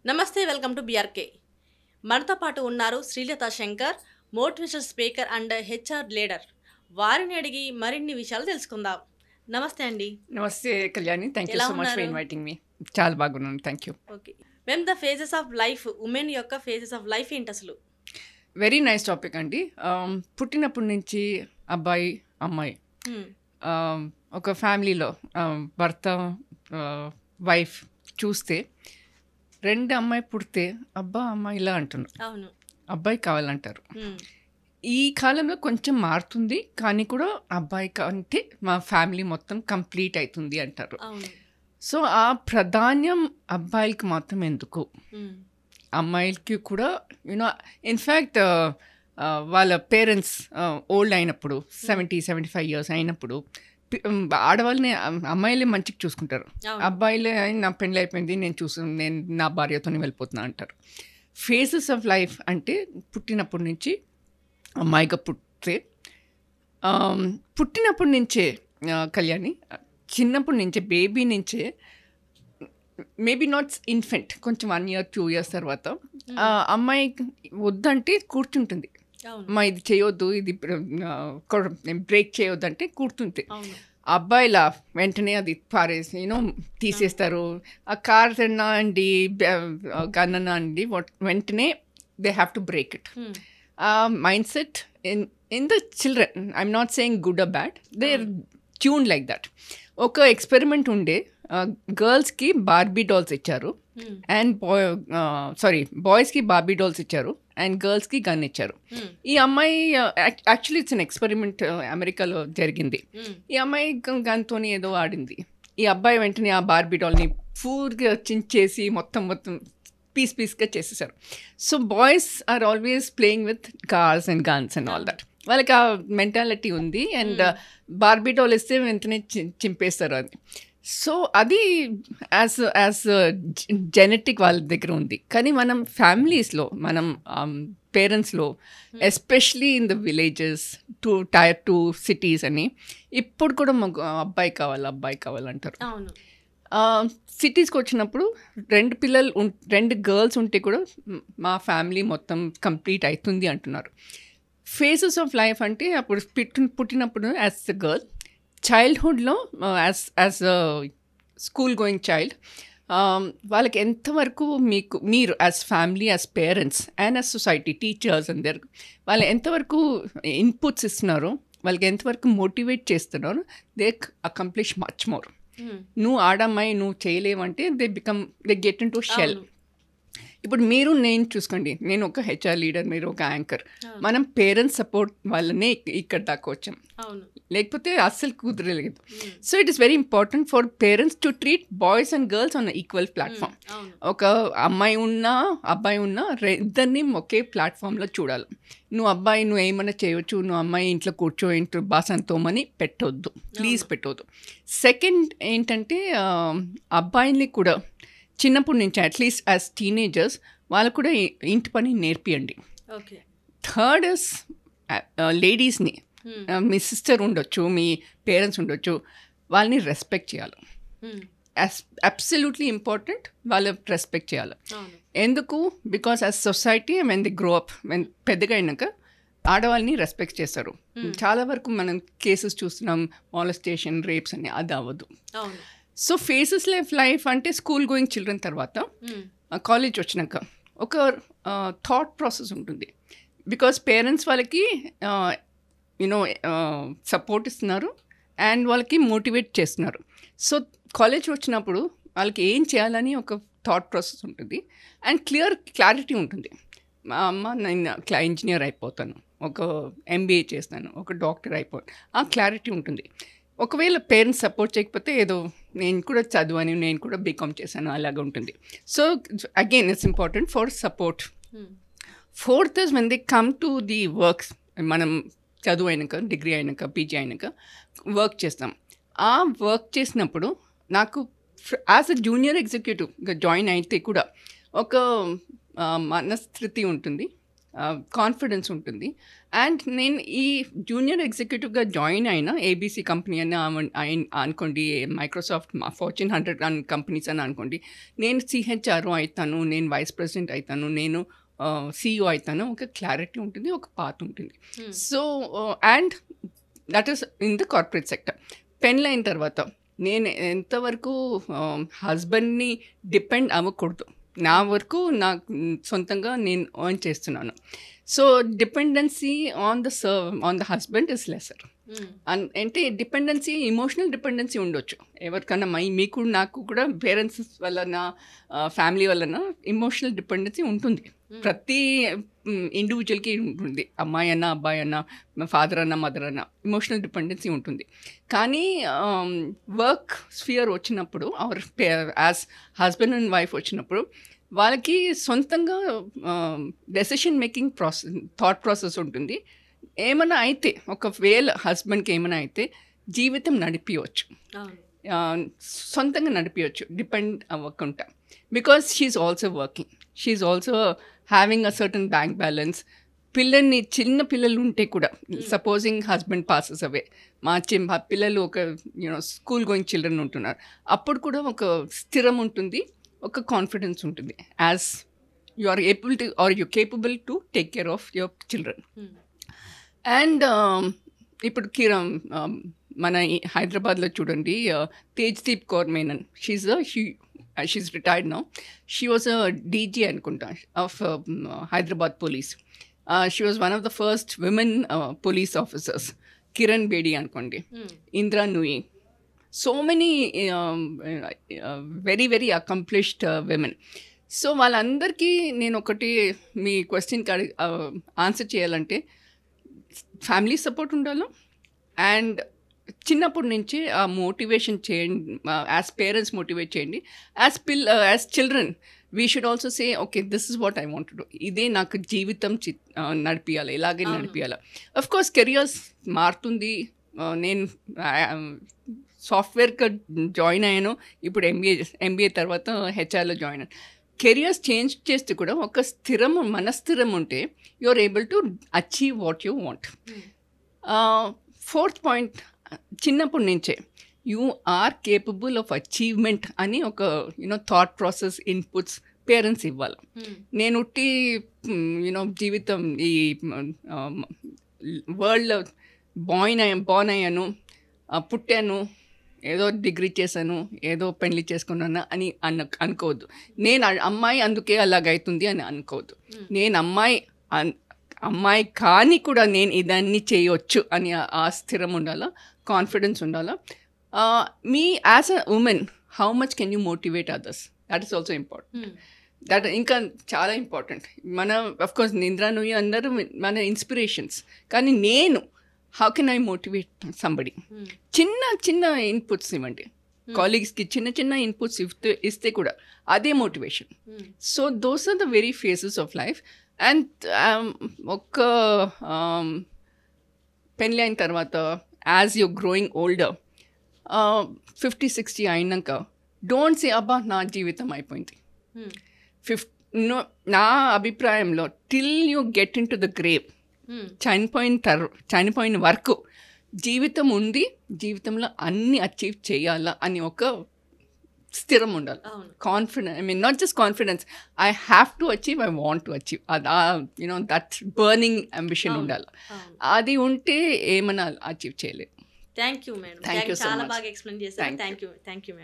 నమస్తే, welcome to BRK. మనతో పాటు ఉన్నారు Srilatha Shankar, motivational speaker and HR leader. వారిని అడిగి మరిన్ని విషయాలు తెలుసుకుందాం. నమస్తే అండి. నమస్తే కళ్యాణి, థ్యాంక్ యూ ఎలా సో మచ్ ఫర్ ఉన్నారు? ఇన్వైటింగ్ మీ. చాలా బాగున్నాను, థ్యాంక్ యూ. ఓకే, మేము the phases of life, women యొక్క ఫేజెస్ ఆఫ్ లైఫ్ ఏంటి అసలు? వెరీ నైస్ టాపిక్ అండి. పుట్టినప్పటి నుంచి అబ్బాయి అమ్మాయి Hmm, ఒక ఫ్యామిలీలో భర్త వైఫ్ చూస్తే రెండు అమ్మాయి పుడితే అబ్బా అమ్మాయి ఇలా అంటున్నారు, అవును. అబ్బాయి కావాలంటారు. Hmm, ఈ కాలంలో కొంచెం మారుతుంది, కానీ కూడా అబ్బాయి కంటే మా ఫ్యామిలీ మొత్తం కంప్లీట్ అవుతుంది అంటారు. అవును. సో ఆ ప్రాధాన్యం అబ్బాయిలకి మాత్రం ఎందుకు, Hmm, అమ్మాయిలకి కూడా యూనో ఇన్ఫ్యాక్ట్ వాళ్ళ పేరెంట్స్ ఓల్డ్ అయినప్పుడు 70-75 ఇయర్స్ అయినప్పుడు ఆడవాళ్ళని అమ్మాయిలే మంచిగా చూసుకుంటారు. అవును. అబ్బాయిలే నా పెళ్ళి అయిపోయింది, నేను నా భార్యతోనే వెళ్ళిపోతున్నా అంటారు. ఫేజెస్ ఆఫ్ లైఫ్ అంటే పుట్టినప్పటి నుంచి అమ్మాయిగా పుట్టితే పుట్టినప్పటి నుంచే కళ్యాణి, చిన్నప్పటి నుంచే బేబీ నుంచే మేబీ నాట్ ఇన్ఫెంట్, కొంచెం 1 year 2 years తర్వాత అమ్మాయి వద్దంటే కూర్చుంటుంది. అవును. అమ్మ ఇది చేయొద్దు, ఇది బ్రేక్ చేయొద్దు అంటే కూర్చుంటే. అవును. అబ్బాయిలా వెంటనే అది పారేసి తీసేస్తారు. ఆ కార్ అన్నా అండి, గన్ అన్నా అండి, వెంటనే they have to break it. Hmm, mind set in the children, I'm not saying good or bad, they are tune like that. ఒక ఎక్స్పెరిమెంట్ ఉండే, గర్ల్స్కి బార్బీ డాల్స్ ఇచ్చారు hmm, అండ్ బాయ్స్కి బార్బీ డాల్స్ ఇచ్చారు అండ్ గర్ల్స్కి గన్ ఇచ్చారు. hmm, ఈ అమ్మాయి యాక్చువల్లీ ఇట్స్ అన్ ఎక్స్పెరిమెంట్, అమెరికాలో జరిగింది. hmm, ఈ అమ్మాయి గన్తోని ఏదో ఆడింది. ఈ అబ్బాయి వెంటనే ఆ బార్బీ డాల్ని పూర్గా చించేసి మొత్తం పీస్గా చేసేసారు. So boys are always playing with cars and guns and all that. వాళ్ళకి ఆ మెంటాలిటీ ఉంది. అండ్ బార్బీ డాల్ ఇస్తే వెంటనే చింపేస్తారు అది. సో అది యాజ్ జెనెటిక్ వాళ్ళ దగ్గర ఉంది. కానీ మనం ఫ్యామిలీస్లో, మనం పేరెంట్స్లో, especially in the villages, Tier 2 cities అని ఇప్పుడు కూడా మాకు అబ్బాయి కావాలంటారు. అవును. సిటీస్కి వచ్చినప్పుడు 2 పిల్లలు 2 గర్ల్స్ ఉంటే కూడా మా ఫ్యామిలీ మొత్తం కంప్లీట్ అవుతుంది అంటున్నారు. ఫేజెస్ ఆఫ్ లైఫ్ అంటే అప్పుడు పుట్టినప్పుడు యాజ్ ఎ గర్ల్, చైల్డ్హుడ్లో యాజ్ స్కూల్ గోయింగ్ చైల్డ్, వాళ్ళకి ఎంతవరకు మీరు as family, as parents and as society, teachers అందరు వాళ్ళు ఎంతవరకు ఇన్పుట్స్ ఇస్తున్నారో, వాళ్ళకి ఎంతవరకు మోటివేట్ చేస్తున్నారు, they accomplish much more. Hmm, నువ్వు ఆడమ్మాయి నువ్వు చేయలేవంటే they get into shell. అవును. ఇప్పుడు నేను చూసుకోండి, నేను ఒక హెచ్ఆర్ లీడర్, మీరు ఒక యాంకర్. అవును. మనం పేరెంట్స్ సపోర్ట్ వల్లనే ఇక్కడ దాకా వచ్చాం, అవును. లేకపోతే అస్సలు కుదరలేదు. Hmm, so it is very important for parents to treat boys and girls on equal platform. అవును. ఒక అమ్మాయి ఉన్నా అబ్బాయి ఉన్నా ఇద్దరిని ఒకే ప్లాట్ఫామ్లో చూడాలి. నువ్వు ఏమైనా చేయొచ్చు, నువ్వు అమ్మాయి ఇంట్లో కూర్చో, ఇంట్లో బాసన్ తోమని పెట్టొద్దు, ప్లీజ్ పెట్టొద్దు. సెకండ్ ఏంటంటే అబ్బాయిని కూడా చిన్నప్పటి నుంచి అట్లీస్ట్ యాజ్ టీనేజర్స్ వాళ్ళకు కూడా ఇంటి పని నేర్పియండి. ఓకే. థర్డ్ ఇస్ లేడీస్ని, Hmm, మీ సిస్టర్ ఉండొచ్చు, మీ పేరెంట్స్ ఉండొచ్చు, వాళ్ళని రెస్పెక్ట్ చేయాలి. hmm, అబ్సల్యూట్లీ ఇంపార్టెంట్, వాళ్ళ రెస్పెక్ట్ చేయాలి. అవును. ఎందుకు? Because as society when they grow up, పెద్దగా అయినాక ఆడవాళ్ళని రెస్పెక్ట్ చేస్తారు. చాలా వరకు మనం కేసెస్ చూస్తున్నాం, మాలెస్టేషన్, రేప్స్ అని, అది అవ్వదు. అవును. సో ఫేసెస్ లైఫ్ అంటే స్కూల్ గోయింగ్ చిల్డ్రన్ తర్వాత Hmm, కాలేజ్ వచ్చినాక ఒక థాట్ ప్రాసెస్ ఉంటుంది. బికాస్ పేరెంట్స్ వాళ్ళకి యూనో సపోర్ట్ ఇస్తున్నారు అండ్ వాళ్ళకి మోటివేట్ చేస్తున్నారు. సో కాలేజ్ వచ్చినప్పుడు వాళ్ళకి ఏం చేయాలని ఒక థాట్ ప్రాసెస్ ఉంటుంది అండ్ క్లారిటీ ఉంటుంది. మా అమ్మ నేను ఇంజనీర్ అయిపోతాను, ఒక MBA చేస్తాను, ఒక డాక్టర్ అయిపోతాను, ఆ క్లారిటీ ఉంటుంది. ఒకవేళ పేరెంట్స్ సపోర్ట్ చేయకపోతే ఏదో నేను కూడా చదువని, నేను కూడా బీకామ్ చేశాను అలాగ ఉంటుంది. So again it's important for support. hmm, fourth is when they come to the works. మనం చదువు అయినాక, డిగ్రీ అయినాక, PG అయినాక వర్క్ చేస్తాం. ఆ వర్క్ చేసినప్పుడు నాకు యాజ్ అ జూనియర్ ఎగ్జిక్యూటివ్గా జాయిన్ అయితే కూడా ఒక మనస్థితి ఉంటుంది, కాన్ఫిడెన్స్ ఉంటుంది. అండ్ నేను ఈ జూనియర్ ఎగ్జిక్యూటివ్గా జాయిన్ అయిన ఏబీసీ కంపెనీ అని అనుకోండి, మైక్రోసాఫ్ట్ ఫార్చ్యూన్ 100 కంపెనీస్ అని అనుకోండి, నేను సిహెచ్ఆర్ఓ అవుతాను, నేను వైస్ ప్రెసిడెంట్ అవుతాను, నేను సిఇఓ అవుతాను, ఒక క్లారిటీ ఉంటుంది, ఒక పాత్ ఉంటుంది. So and that is in the corporate sector. పెళ్ళైన తర్వాత నేను ఎంతవరకు హస్బెండ్ని డిపెండ్ అవ్వకూడదు, నా వరకు నాకు సొంతంగా నేను ఎర్న్ చేస్తున్నాను. So dependency on the husband is lesser. అంటే డిపెండెన్సీ, ఇమోషనల్ డిపెండెన్సీ ఉండొచ్చు ఎవరికన్నా, మీకు నాకు కూడా పేరెంట్స్ వలన, ఫ్యామిలీ వలన ఇమోషనల్ డిపెండెన్సీ ఉంటుంది. ప్రతి ఇండివిజువల్కి ఉంటుంది. అమ్మాయి అన్న, అబ్బాయి అన్న, ఫాదర్ అన్న, మదర్ అన్న, ఇమోషనల్ డిపెండెన్సీ ఉంటుంది. కానీ వర్క్ స్ఫియర్ వచ్చినప్పుడు, or as husband and wife వచ్చినప్పుడు, వాళ్ళకి సొంతంగా డెసిషన్ మేకింగ్ థాట్ ప్రాసెస్ ఉంటుంది. ఏమైనా అయితే, ఒకవేళ హస్బెండ్కి ఏమైనా అయితే జీవితం నడిపించవచ్చు, సొంతంగా నడిపించవచ్చు, డిపెండ్ అవ్వకుండా. Because she also working, she also having a certain bank balance. చిన్న పిల్లలు ఉంటే కూడా, సపోజింగ్ హస్బెండ్ పాసెస్ అవే, మా పిల్లలు ఒక స్కూల్ గోయింగ్ చిల్డ్రన్ ఉంటున్నారు, అప్పుడు కూడా ఒక స్థిరం ఉంటుంది, ఒక కాన్ఫిడెన్స్ ఉంటుంది, as you are able to are you capable to take care of your children. And ఇప్పుడు మన హైదరాబాద్లో చూడండి, Tejdeep Kaur Menon, she retired now. She was a DG అనుకుంటా of Hyderabad police. She was one of the first women police officers. Kiran Bedi అనుకోండి, Indra Nooyi, so many very very accomplished women. So వాళ్ళందరికీ నేను ఒకటి మీ క్వశ్చన్కి ఆన్సర్ చేయాలంటే, ఫ్యామిలీ సపోర్ట్ ఉండాలి, అండ్ చిన్నప్పటి నుంచి ఆ మోటివేషన్ చేయండి, యాజ్ పేరెంట్స్ మోటివేట్ చేయండి. As children we should also say, okay this is what I want to do, ఇదే నాకు జీవితం నడిపియాలి, ఇలాగే నడిపియాలి. అఫ్ కోర్స్ కెరియర్స్ మారుతుంది. నేను సాఫ్ట్వేర్గా జాయిన్ అయ్యాను, ఇప్పుడు ఎంబీఏ తర్వాత హెచ్ఆర్లో జాయిన్ అయ్యాను. కెరియర్స్ చేంజ్ చేస్తే కూడా ఒక మనస్థిరం ఉంటే you are able to achieve what you want. Fourth point, చిన్నప్పటి నుంచే you are capable of achievement అని ఒక థాట్ ప్రాసెస్, ఇన్పుట్స్ పేరెంట్స్ ఇవ్వాలి. నేను జీవితం ఈ వరల్డ్లో బార్న్ అయ్యాను, పుట్టాను, ఏదో డిగ్రీ చేశాను, ఏదో పెళ్లి చేసుకున్నాను అని అనుకోవద్దు. నేను అమ్మాయి అందుకే అలాగైతుంది అని అనుకోవద్దు. నేను అమ్మాయి కానీ కూడా నేను ఇదన్నీ చేయొచ్చు అని ఆ స్థిరం ఉండాలా, కాన్ఫిడెన్స్ ఉండాలా. Me as a women how much can you motivate others, that is also important. That ఇంకా చాలా ఇంపార్టెంట్. మన అఫ్కోర్స్ నింద్రా నుయ్యి అందరూ మన ఇన్స్పిరేషన్స్, కానీ నేను how can I motivate somebody? చిన్న ఇన్పుట్స్ ఇవ్వండి, కాలీగ్స్కి చిన్న ఇన్పుట్స్ ఇస్తే కూడా అదే motivation. So those are the very faces of life. And ఒక పెళ్ళి అయిన తర్వాత, యాజ్ యూ గ్రోయింగ్ ఓల్డర్, 50-60 అయినాక, డోంట్ సే అబ్బా నా జీవితం అయిపోయింది. నా అభిప్రాయంలో till you get into the grave, చనిపోయిన వరకు జీవితం ఉంది, జీవితంలో అన్ని అచీవ్ చేయాలా అని ఒక స్థిరం ఉండాలి. Confidence, I mean not just confidence, I have to achieve, I want to achieve, that burning ambition ఉండాలి. అది ఉంటే ఏమన్నా అచీవ్ చేయలేదు. థ్యాంక్ యూ మేడం, చాలా బాగా ఎక్స్ప్లెయిన్ చేశారు. Thank you madam.